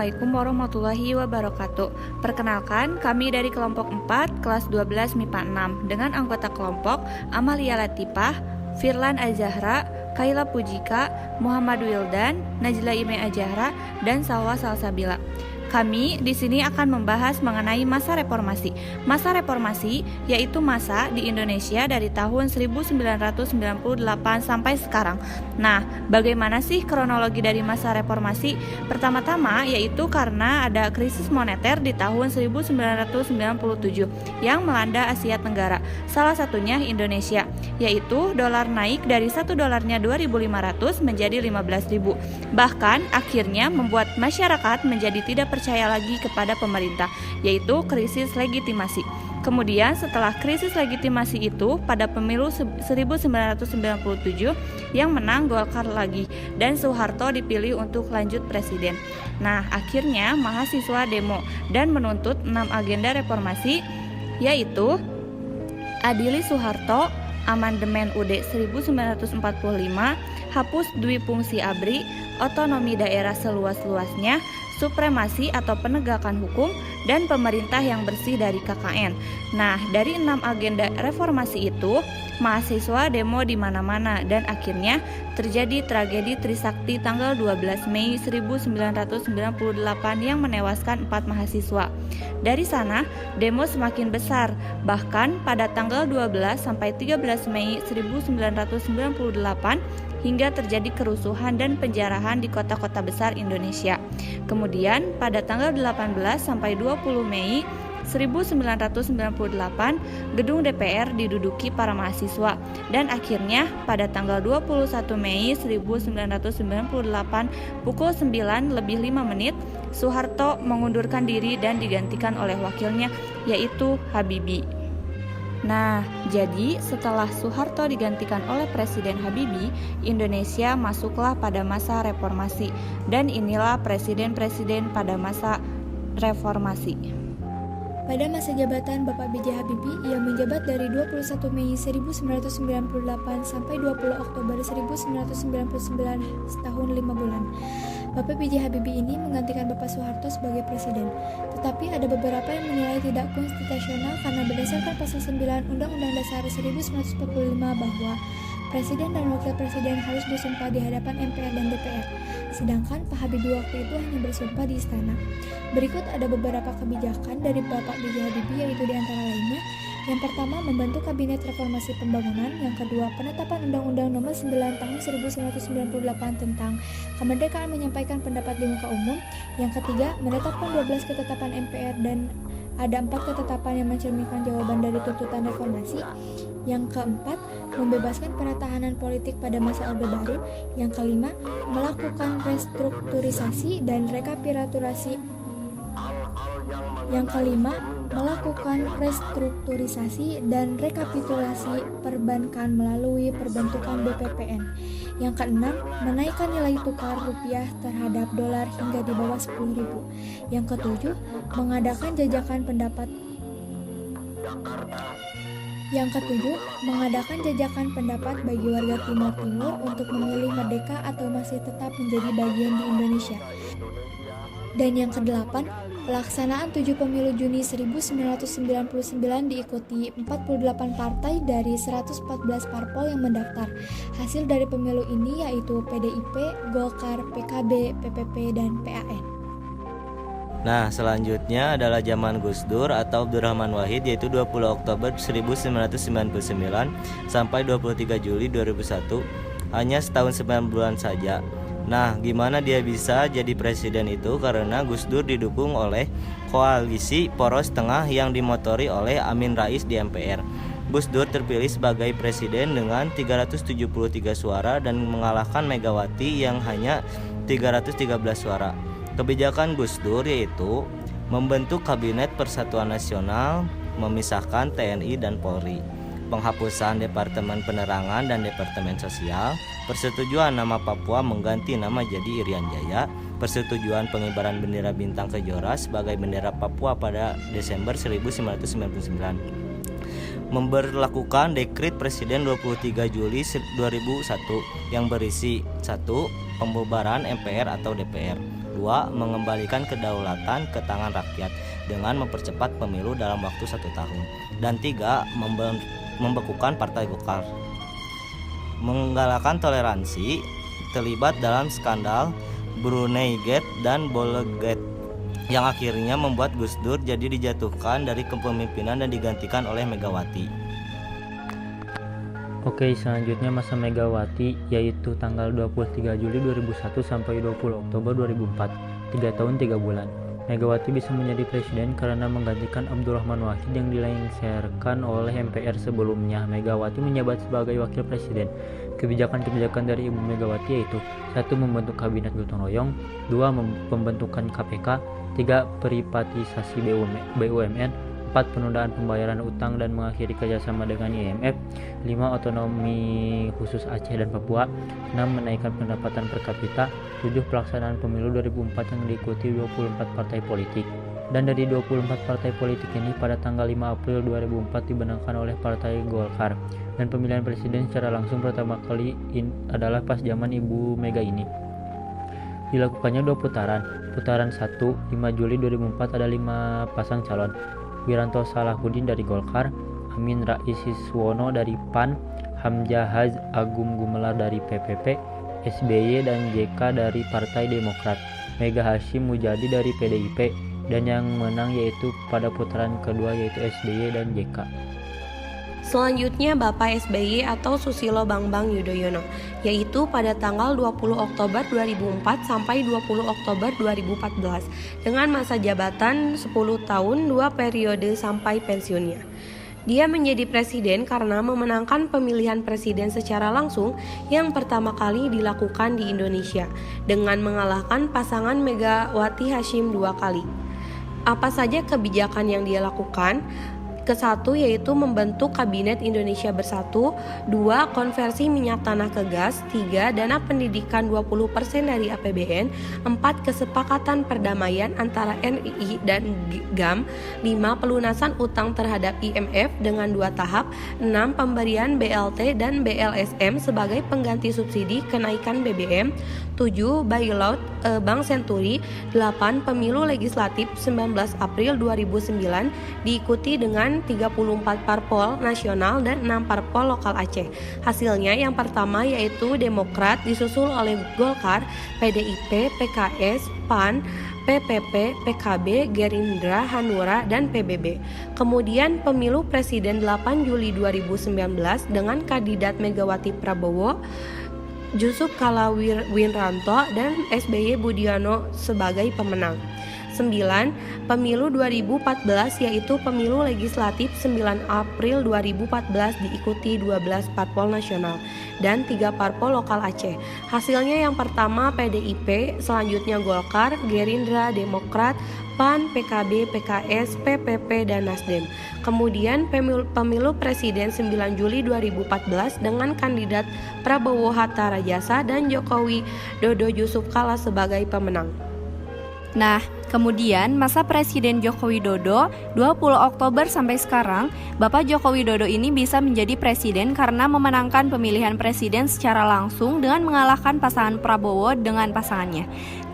Assalamualaikum warahmatullahi wabarakatuh. Perkenalkan, kami dari kelompok 4, kelas 12 MIPA 6 dengan anggota kelompok Amalia Latifah, Firlan Azahra, Kaila Pujika, Muhammad Wildan, Najla Ime Azahra, dan Salwa Salsabila. Kami di sini akan membahas mengenai masa reformasi. Masa reformasi yaitu masa di Indonesia dari tahun 1998 sampai sekarang. Nah, bagaimana sih kronologi dari masa reformasi? Pertama-tama yaitu karena ada krisis moneter di tahun 1997 yang melanda Asia Tenggara. Salah satunya Indonesia, yaitu dolar naik dari 1 dolarnya 2.500 menjadi 15.000. Bahkan akhirnya membuat masyarakat menjadi tidak percaya lagi kepada pemerintah, yaitu krisis legitimasi. Kemudian setelah krisis legitimasi itu, pada pemilu 1997 yang menang Golkar lagi dan Soeharto dipilih untuk lanjut presiden. Nah, akhirnya mahasiswa demo dan menuntut 6 agenda reformasi, yaitu adili Soeharto, amandemen UUD 1945, hapus dwi fungsi ABRI, otonomi daerah seluas-luasnya, supremasi atau penegakan hukum, dan pemerintah yang bersih dari KKN. Nah, dari 6 agenda reformasi itu, mahasiswa demo di mana-mana dan akhirnya terjadi tragedi Trisakti tanggal 12 Mei 1998 yang menewaskan 4 mahasiswa. Dari sana, demo semakin besar. Bahkan pada tanggal 12 sampai 13 Mei 1998 hingga terjadi kerusuhan dan penjarahan di kota-kota besar Indonesia. Kemudian pada tanggal 18 sampai 20 Mei 1998, gedung DPR diduduki para mahasiswa dan akhirnya pada tanggal 21 Mei 1998 pukul 9:05 Soeharto mengundurkan diri dan digantikan oleh wakilnya yaitu Habibie. Nah, jadi setelah Soeharto digantikan oleh Presiden Habibie, Indonesia masuklah pada masa reformasi. Dan inilah presiden-presiden pada masa reformasi. Pada masa jabatan Bapak B.J. Habibie, ia menjabat dari 21 Mei 1998 sampai 20 Oktober 1999, setahun 5 bulan. Bapak B.J. Habibie ini menggantikan Bapak Soeharto sebagai presiden. Tetapi ada beberapa yang menilai tidak konstitusional karena berdasarkan pasal 9 Undang-Undang Dasar 1945 bahwa presiden dan wakil presiden harus bersumpah di hadapan MPR dan DPR. Sedangkan Pak Habibie waktu itu hanya bersumpah di istana. Berikut ada beberapa kebijakan dari Bapak B.J. Habibie, yaitu diantara lainnya: yang pertama, membentuk Kabinet Reformasi Pembangunan. Yang kedua, penetapan Undang-Undang Nomor 9 Tahun 1998 tentang kemerdekaan menyampaikan pendapat di muka umum. Yang ketiga, menetapkan 12 ketetapan MPR dan ada 4 ketetapan yang mencerminkan jawaban dari tuntutan reformasi. Yang keempat, membebaskan penatahanan politik pada masa Orde Baru. Yang kelima, melakukan restrukturisasi dan rekapitulasi. Yang kelima, melakukan restrukturisasi dan rekapitulasi perbankan melalui perbentukan BPPN. Yang keenam, menaikkan nilai tukar rupiah terhadap dolar hingga di bawah 10.000. Yang ketujuh, mengadakan jajakan pendapat bagi warga Timur Timur untuk memilih merdeka atau masih tetap menjadi bagian di Indonesia. Dan yang kedelapan, pelaksanaan 7 pemilu Juni 1999 diikuti 48 partai dari 114 parpol yang mendaftar. Hasil dari pemilu ini yaitu PDIP, Golkar, PKB, PPP, dan PAN. Nah, selanjutnya adalah zaman Gus Dur atau Abdurrahman Wahid, yaitu 20 Oktober 1999 sampai 23 Juli 2001, hanya setahun 9 bulan saja. Nah, gimana dia bisa jadi presiden itu? Karena Gus Dur didukung oleh koalisi poros tengah yang dimotori oleh Amin Rais di MPR. Gus Dur terpilih sebagai presiden dengan 373 suara dan mengalahkan Megawati yang hanya 313 suara. Kebijakan Gus Dur yaitu membentuk Kabinet Persatuan Nasional, memisahkan TNI dan Polri, penghapusan Departemen Penerangan dan Departemen Sosial, persetujuan nama Papua mengganti nama jadi Irian Jaya, persetujuan pengibaran bendera bintang kejora sebagai bendera Papua pada Desember 1999, memberlakukan Dekret Presiden 23 Juli 2001 yang berisi 1. Pembubaran MPR atau DPR, 2. Mengembalikan kedaulatan ke tangan rakyat dengan mempercepat pemilu dalam waktu 1 tahun. Dan 3. Membekukan Partai Golkar. Menggalakkan toleransi, terlibat dalam skandal Brunei Gate dan Bollywood yang akhirnya membuat Gus Dur jadi dijatuhkan dari kepemimpinan dan digantikan oleh Megawati. Oke, selanjutnya masa Megawati, yaitu tanggal 23 Juli 2001 sampai 20 Oktober 2004, 3 tahun 3 bulan. Megawati bisa menjadi presiden karena menggantikan Abdurrahman Wahid yang dilengsarkan oleh MPR sebelumnya. Megawati menjabat sebagai wakil presiden. Kebijakan-kebijakan dari Ibu Megawati yaitu 1. Membentuk kabinet gotong royong, 2. Pembentukan KPK, 3. Privatisasi BUMN, 4. Penundaan pembayaran utang dan mengakhiri kerjasama dengan IMF, 5. Otonomi khusus Aceh dan Papua, 6. Menaikkan pendapatan per kapita, 7. Pelaksanaan pemilu 2004 yang diikuti 24 partai politik. Dan dari 24 partai politik ini pada tanggal 5 April 2004 dibenarkan oleh Partai Golkar. Dan pemilihan presiden secara langsung pertama kali adalah pas zaman Ibu Mega ini. Dilakukannya 2 putaran. Putaran 1, 5 Juli 2004 ada 5 pasang calon. Wiranto Salahuddin dari Golkar, Amin Rais Siswono dari PAN, Hamzahaz Agung Gumelar dari PPP, SBY dan JK dari Partai Demokrat, Mega Hasyim Mujadi dari PDIP, dan yang menang yaitu pada putaran kedua yaitu SBY dan JK. Selanjutnya Bapak SBY atau Susilo Bambang Yudhoyono, yaitu pada tanggal 20 Oktober 2004 sampai 20 Oktober 2014 dengan masa jabatan 10 tahun 2 periode sampai pensiunnya. Dia menjadi presiden karena memenangkan pemilihan presiden secara langsung yang pertama kali dilakukan di Indonesia dengan mengalahkan pasangan Megawati Hasyim 2 kali. Apa saja kebijakan yang dia lakukan? Ke-1 yaitu membentuk Kabinet Indonesia Bersatu, 2. Konversi minyak tanah ke gas, 3. Dana pendidikan 20% dari APBN, 4. Kesepakatan perdamaian antara RI dan GAM, 5. Pelunasan utang terhadap IMF dengan 2 tahap, 6. Pemberian BLT dan BLSM sebagai pengganti subsidi kenaikan BBM, 7. Bailout Bank Senturi, 8. Pemilu legislatif 19 April 2009 diikuti dengan 34 parpol nasional dan 6 parpol lokal Aceh. Hasilnya yang pertama yaitu Demokrat disusul oleh Golkar, PDIP, PKS, PAN, PPP, PKB, Gerindra, Hanura, dan PBB. Kemudian pemilu presiden 8 Juli 2019 dengan kandidat Megawati Prabowo, Jusuf Kalla Wiranto, dan SBY Budiono sebagai pemenang. 9. Pemilu 2014 yaitu pemilu legislatif 9 April 2014 diikuti 12 parpol nasional dan 3 parpol lokal Aceh. Hasilnya yang pertama PDIP, selanjutnya Golkar, Gerindra, Demokrat, PAN, PKB, PKS, PPP, dan Nasdem. Kemudian pemilu presiden 9 Juli 2014 dengan kandidat Prabowo Hatta Rajasa dan Jokowi Dodo Jusuf Kalla sebagai pemenang. Nah, kemudian masa Presiden Joko Widodo 20 Oktober sampai sekarang, Bapak Joko Widodo ini bisa menjadi presiden karena memenangkan pemilihan presiden secara langsung dengan mengalahkan pasangan Prabowo dengan pasangannya.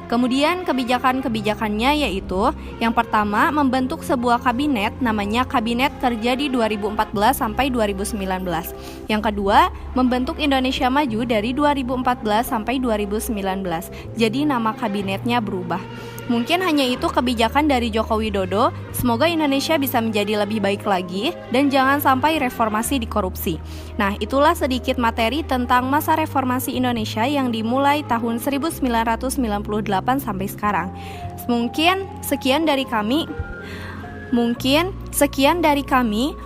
Kemudian kebijakan-kebijakannya yaitu yang pertama membentuk sebuah kabinet namanya Kabinet Kerja di 2014 sampai 2019. Yang kedua, membentuk Indonesia Maju dari 2014 sampai 2019. Jadi nama kabinetnya berubah. Mungkin hanya itu kebijakan dari Joko Widodo. Semoga Indonesia bisa menjadi lebih baik lagi dan jangan sampai reformasi dikorupsi. Nah, itulah sedikit materi tentang masa reformasi Indonesia yang dimulai tahun 1998 sampai sekarang. Mungkin sekian dari kami.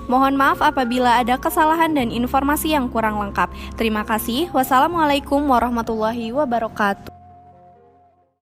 Mohon maaf apabila ada kesalahan dan informasi yang kurang lengkap. Terima kasih. Wassalamualaikum warahmatullahi wabarakatuh.